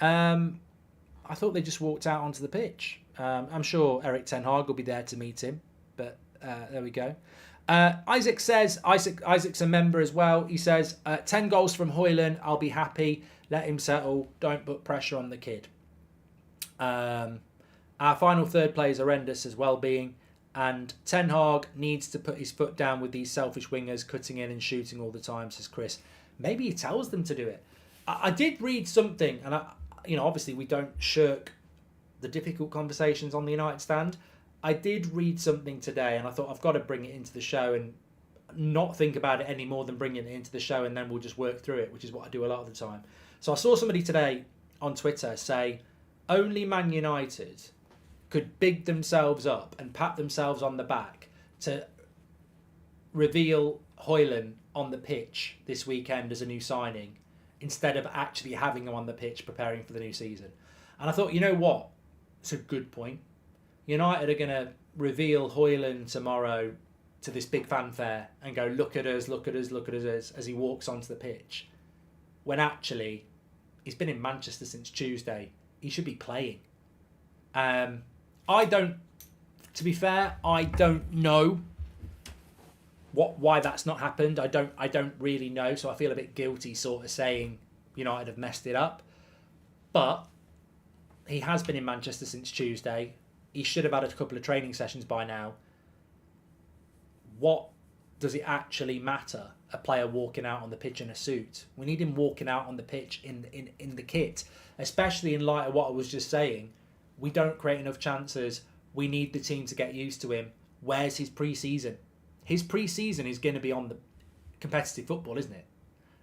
I thought they just walked out onto the pitch. I'm sure Erik ten Hag will be there to meet him, but there we go. Isaac says, Isaac's a member as well. He says, 10 goals from Højlund, I'll be happy. Let him settle. Don't put pressure on the kid. Our final third play is horrendous as well-being, and Ten Hag needs to put his foot down with these selfish wingers cutting in and shooting all the time, says Chris. Maybe he tells them to do it. I did read something, and obviously we don't shirk the difficult conversations on the United stand. I did read something today, and I thought I've got to bring it into the show and not think about it any more than bringing it into the show, and then we'll just work through it, which is what I do a lot of the time. So I saw somebody today on Twitter say, only Man United could big themselves up and pat themselves on the back to reveal Højlund on the pitch this weekend as a new signing, instead of actually having him on the pitch preparing for the new season. And I thought, you know what? It's a good point. United are going to reveal Højlund tomorrow to this big fanfare and go, look at us, look at us, look at us, as he walks onto the pitch. When actually, he's been in Manchester since Tuesday. He should be playing. To be fair, I don't know why that's not happened. I don't really know, so I feel a bit guilty sort of saying United have messed it up. But he has been in Manchester since Tuesday. He should have had a couple of training sessions by now. What does it actually matter, a player walking out on the pitch in a suit? We need him walking out on the pitch in the kit, especially in light of what I was just saying. We don't create enough chances. We need the team to get used to him. Where's his pre-season? His pre-season is going to be on the competitive football, isn't it?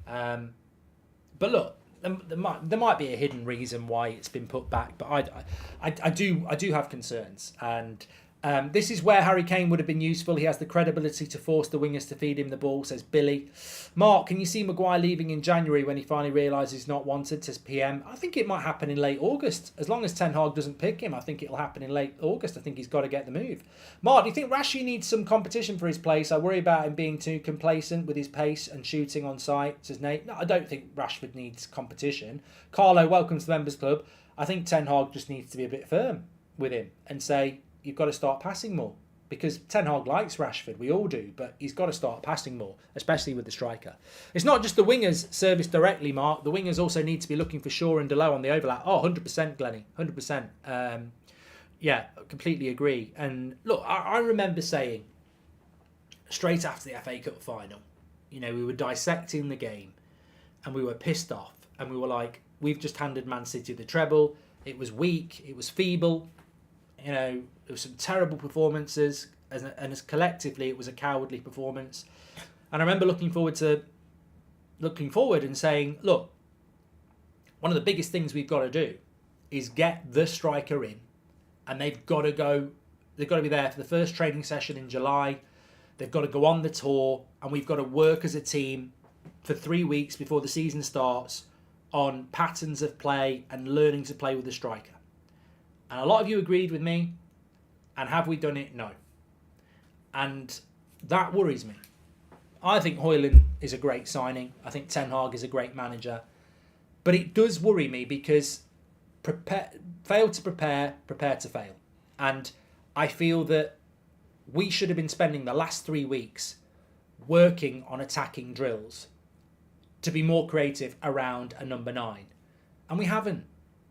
But look, there might be a hidden reason why it's been put back, but I do have concerns, and This is where Harry Kane would have been useful. He has the credibility to force the wingers to feed him the ball, says Billy. Mark, can you see Maguire leaving in January when he finally realises he's not wanted, says PM. I think it might happen in late August. As long as Ten Hag doesn't pick him, I think it'll happen in late August. I think he's got to get the move. Mark, do you think Rashi needs some competition for his place? I worry about him being too complacent with his pace and shooting on sight, says Nate. No, I don't think Rashford needs competition. Carlo, welcome to the Members Club. I think Ten Hag just needs to be a bit firm with him and say, you've got to start passing more, because Ten Hag likes Rashford, we all do, but he's got to start passing more, especially with the striker. It's not just the wingers service directly, Mark. The wingers also need to be looking for Shaw and Delo on the overlap. Oh, 100%, Glennie, 100%. Yeah, completely agree. And look, I remember saying straight after the FA Cup final, we were dissecting the game and we were pissed off and we were like, we've just handed Man City the treble. It was weak, it was feeble. There were some terrible performances, and as collectively, it was a cowardly performance. And I remember looking forward and saying, look, one of the biggest things we've got to do is get the striker in, and they've got to be there for the first training session in July. They've got to go on the tour, and we've got to work as a team for 3 weeks before the season starts on patterns of play and learning to play with the striker. And a lot of you agreed with me. And have we done it? No. And that worries me. I think Højlund is a great signing. I think Ten Hag is a great manager. But it does worry me because fail to prepare to fail. And I feel that we should have been spending the last 3 weeks working on attacking drills to be more creative around a number 9. And we haven't.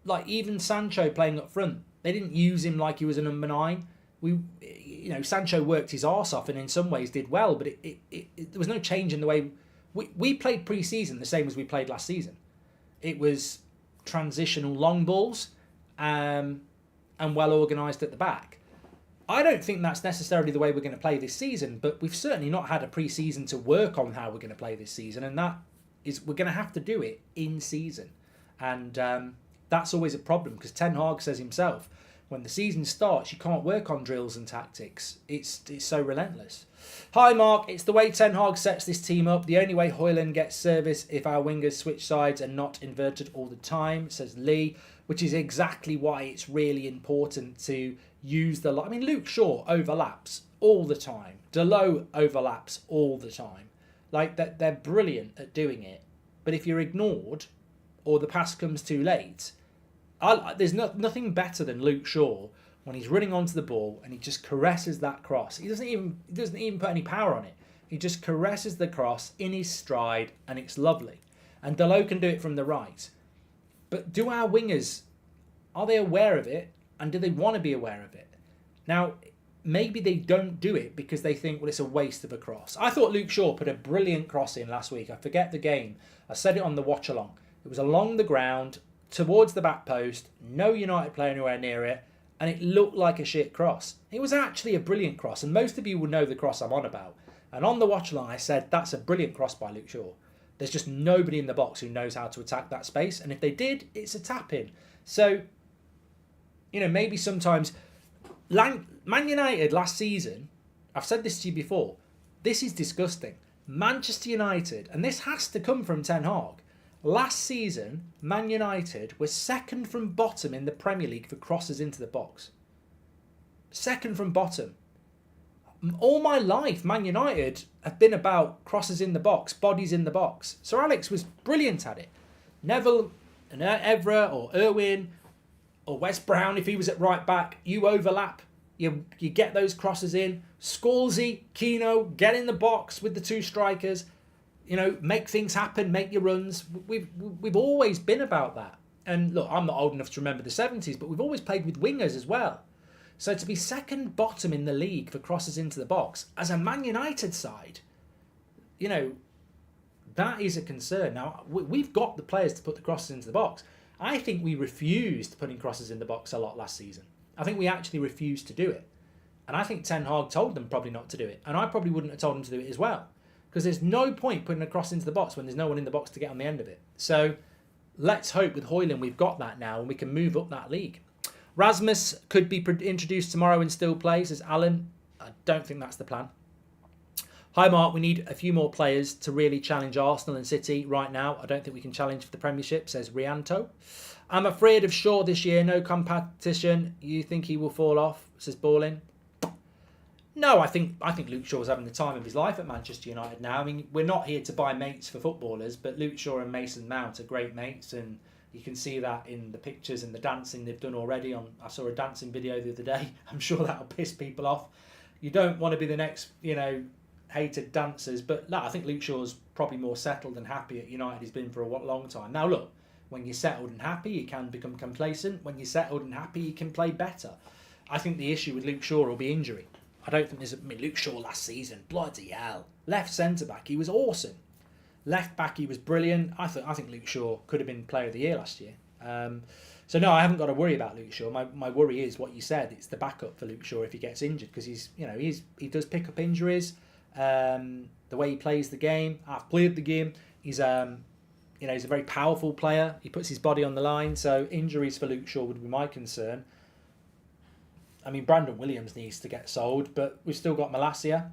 Like, even Sancho playing up front, they didn't use him like he was a number 9. Sancho worked his arse off and in some ways did well, but there was no change in the way we played pre-season the same as we played last season. It was transitional long balls and well organised at the back. I don't think that's necessarily the way we're going to play this season, but we've certainly not had a pre-season to work on how we're going to play this season, and we're going to have to do it in season. And that's always a problem because Ten Hag says himself, when the season starts, you can't work on drills and tactics. It's so relentless. Hi, Mark. It's the way Ten Hag sets this team up. The only way Højlund gets service if our wingers switch sides and not inverted all the time, says Lee, which is exactly why it's really important to use the... Luke Shaw overlaps all the time. Delo overlaps all the time. Like, they're brilliant at doing it. But if you're ignored or the pass comes too late... There's nothing better than Luke Shaw when he's running onto the ball and he just caresses that cross. He doesn't even put any power on it. He just caresses the cross in his stride and it's lovely. And Delo can do it from the right. But do our wingers, are they aware of it? And do they want to be aware of it? Now, maybe they don't do it because they think, well, it's a waste of a cross. I thought Luke Shaw put a brilliant cross in last week. I forget the game. I said it on the watch along. It was along the ground, towards the back post, no United player anywhere near it, and it looked like a shit cross. It was actually a brilliant cross, and most of you will know the cross I'm on about. And on the watch along, I said, that's a brilliant cross by Luke Shaw. There's just nobody in the box who knows how to attack that space, and if they did, it's a tap-in. So, maybe sometimes... Man United last season, I've said this to you before, this is disgusting. Manchester United, and this has to come from Ten Hag, last season, Man United were second from bottom in the Premier League for crosses into the box. Second from bottom. All my life, Man United have been about crosses in the box, bodies in the box. Sir Alex was brilliant at it. Neville and Evra or Irwin or Wes Brown, if he was at right back, you overlap. You get those crosses in. Scalzi, Keno, get in the box with the two strikers. Make things happen, make your runs. We've always been about that. And look, I'm not old enough to remember the 70s, but we've always played with wingers as well. So to be second bottom in the league for crosses into the box, as a Man United side, that is a concern. Now, we've got the players to put the crosses into the box. I think we refused putting crosses in the box a lot last season. I think we actually refused to do it. And I think Ten Hag told them probably not to do it. And I probably wouldn't have told them to do it as well. Because there's no point putting a cross into the box when there's no one in the box to get on the end of it. So let's hope with Højlund we've got that now and we can move up that league. Rasmus could be introduced tomorrow and still plays, says Alan. I don't think that's the plan. Hi Mark, we need a few more players to really challenge Arsenal and City right now. I don't think we can challenge for the Premiership, says Rianto. I'm afraid of Shaw this year, no competition. You think he will fall off, says Ballin. No, I think Luke Shaw's having the time of his life at Manchester United now. I mean, we're not here to buy mates for footballers, but Luke Shaw and Mason Mount are great mates, and you can see that in the pictures and the dancing they've done already. I saw a dancing video the other day. I'm sure that'll piss people off. You don't want to be the next, hated dancers, but no, I think Luke Shaw's probably more settled and happy at United. He's been for a long time. Now look, when you're settled and happy, you can become complacent. When you're settled and happy, you can play better. I think the issue with Luke Shaw will be injury. I don't think Luke Shaw last season, bloody hell. Left centre-back, he was awesome. Left back, he was brilliant. I think Luke Shaw could have been Player of the Year last year. So no, I haven't got to worry about Luke Shaw. My worry is what you said. It's the backup for Luke Shaw if he gets injured, because he does pick up injuries. The way he plays the game, I've played the game. He's he's a very powerful player. He puts his body on the line. So injuries for Luke Shaw would be my concern. I mean, Brandon Williams needs to get sold, but we've still got Malacia.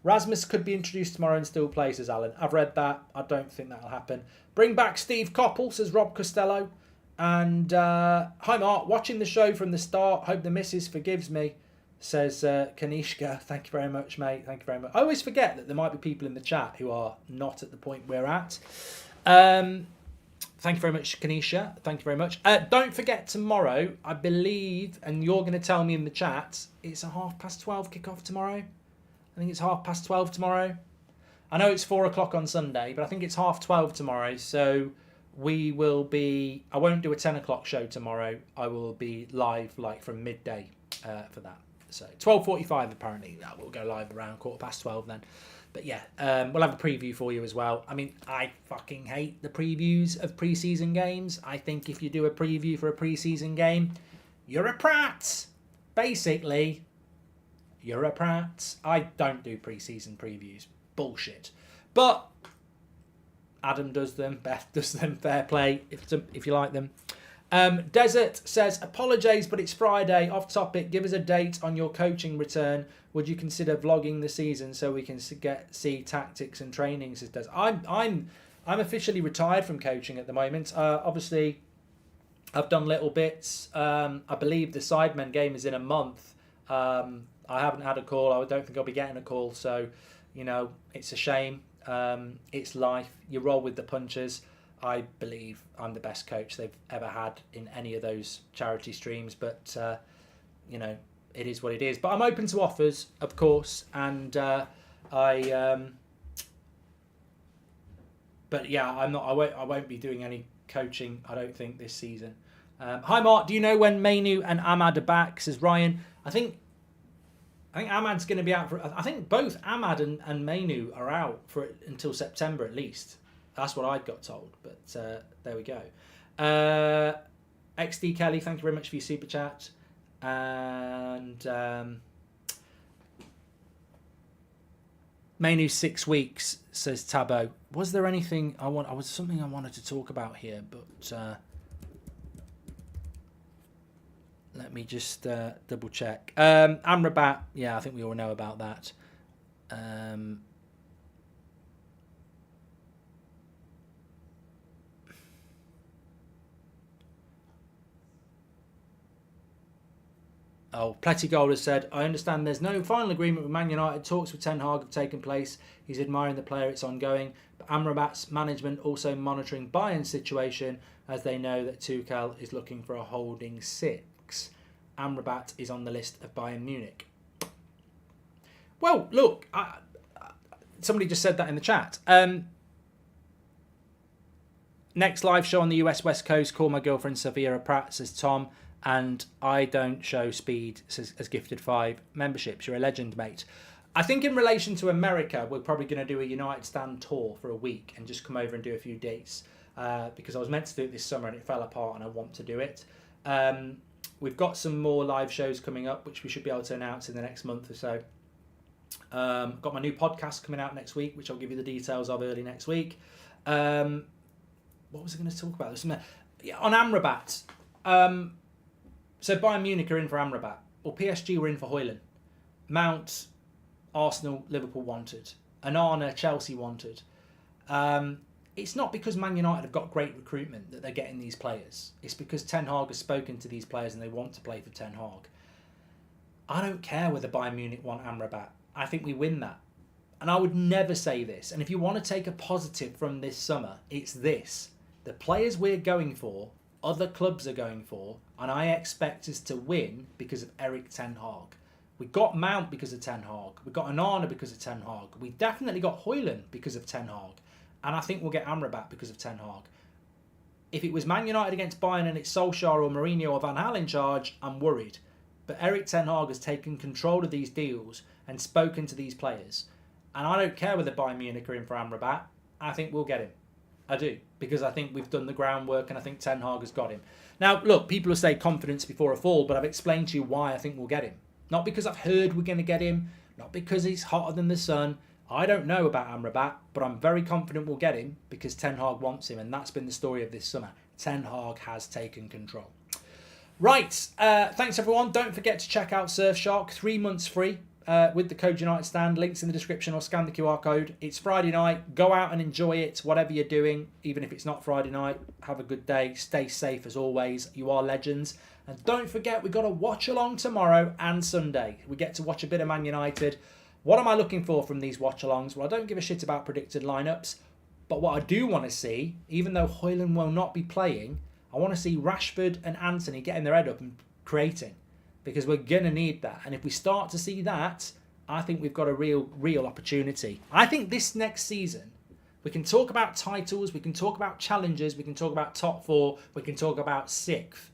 Rasmus could be introduced tomorrow and still play, says Alan. I've read that. I don't think that'll happen. Bring back Steve Coppell, says Rob Costello. And hi Mark, watching the show from the start. Hope the missus forgives me, says Kanishka. Thank you very much, mate. Thank you very much. I always forget that there might be people in the chat who are not at the point we're at. Thank you very much, Kanisha. Thank you very much. Don't forget tomorrow, I believe, and you're going to tell me in the chat, it's a 12:30 kickoff tomorrow. I think it's 12:30 tomorrow. I know it's 4 o'clock on Sunday, but I think it's 12:30 tomorrow. So we will be, I won't do a 10 o'clock show tomorrow. I will be live from midday for that. So 12:45 apparently. We'll go live around 12:15 then. But yeah, we'll have a preview for you as well. I mean, I fucking hate the previews of pre-season games. I think if you do a preview for a pre-season game, you're a prat. Basically, you're a prat. I don't do pre-season previews. Bullshit. But Adam does them. Beth does them. Fair play if you like them. Desert says, apologise, but it's Friday. Off topic, give us a date on your coaching return. Would you consider vlogging the season so we can see tactics and training? Says Desert. I'm officially retired from coaching at the moment. Obviously, I've done little bits. I believe the Sidemen game is in a month. I haven't had a call. I don't think I'll be getting a call. So, it's a shame. It's life. You roll with the punches. I believe I'm the best coach they've ever had in any of those charity streams, but it is what it is. But I'm open to offers, of course, and but yeah, I won't be doing any coaching, I don't think, this season. Hi Mark, do you know when Mainu and Ahmad are back? Says Ryan. I think Ahmad's going to be out for. I think both Ahmad and Mainu are out for until September at least. That's what I got told, but there we go. XD Kelly, thank you very much for your super chat. And Menu 6 weeks, says Tabo. Was there anything I was something I wanted to talk about here, but let me just double check. Amrabat, yeah, I think we all know about that. Plettygold has said, I understand there's no final agreement with Man United. Talks with Ten Hag have taken place. He's admiring the player. It's ongoing. But Amrabat's management also monitoring Bayern's situation as they know that Tuchel is looking for a holding six. Amrabat is on the list of Bayern Munich. Well, look, somebody just said that in the chat. Next live show on the US West Coast. Call my girlfriend Safira Pratt, says Tom. And I don't show speed, as Gifted 5 memberships. You're a legend, mate. I think in relation to America, we're probably going to do a United Stand tour for a week and just come over and do a few dates because I was meant to do it this summer and it fell apart and I want to do it. We've got some more live shows coming up, which we should be able to announce in the next month or so. Got my new podcast coming out next week, which I'll give you the details of early next week. What was I going to talk about? On Amrabat, So Bayern Munich are in for Amrabat, or PSG were in for Højlund. Mount, Arsenal, Liverpool wanted. Onana, Chelsea wanted. It's not because Man United have got great recruitment that they're getting these players. It's because Ten Hag has spoken to these players and they want to play for Ten Hag. I don't care whether Bayern Munich want Amrabat. I think we win that. And I would never say this. And if you want to take a positive from this summer, it's this. The players we're going for, other clubs are going for, and I expect us to win because of Erik Ten Hag. We got Mount because of Ten Hag. We got Onana because of Ten Hag. We definitely got Højlund because of Ten Hag. And I think we'll get Amrabat because of Ten Hag. If it was Man United against Bayern and it's Solskjaer or Mourinho or Van Gaal in charge, I'm worried. But Erik Ten Hag has taken control of these deals and spoken to these players. And I don't care whether Bayern Munich are in for Amrabat. I think we'll get him. I do. Because I think we've done the groundwork and I think Ten Hag has got him. Now, look, people will say confidence before a fall, but I've explained to you why I think we'll get him. Not because I've heard we're going to get him. Not because he's hotter than the sun. I don't know about Amrabat, but I'm very confident we'll get him because Ten Hag wants him, and that's been the story of this summer. Ten Hag has taken control. Right, thanks everyone. Don't forget to check out Surfshark, 3 months free with the code United Stand. Links in the description or scan the QR code. It's Friday night. Go out and enjoy it, whatever you're doing, even if it's not Friday night. Have a good day. Stay safe as always. You are legends. And don't forget, we've got a watch along tomorrow and Sunday. We get to watch a bit of Man United. What am I looking for from these watch-alongs? Well, I don't give a shit about predicted lineups, but what I do want to see, even though Højlund will not be playing, I want to see Rashford and Antony getting their head up and creating, because we're going to need that. And if we start to see that, I think we've got a real opportunity. I think this next season, we can talk about titles, we can talk about challenges, we can talk about top 4, we can talk about 6th.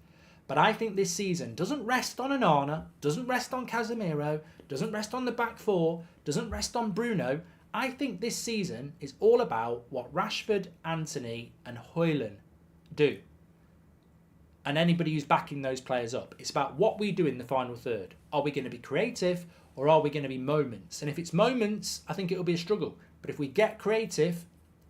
But I think this season doesn't rest on Onana, doesn't rest on Casemiro, doesn't rest on the back 4, doesn't rest on Bruno. I think this season is all about what Rashford, Antony and Højlund do. And anybody who's backing those players up. It's about what we do in the final third. Are we going to be creative or are we going to be moments? And if it's moments, I think it'll be a struggle. But if we get creative,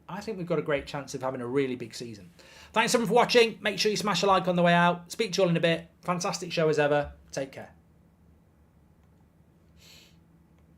I think we've got a great chance of having a really big season. Thanks everyone for watching. Make sure you smash a like on the way out. Speak to you all in a bit. Fantastic show as ever. Take care.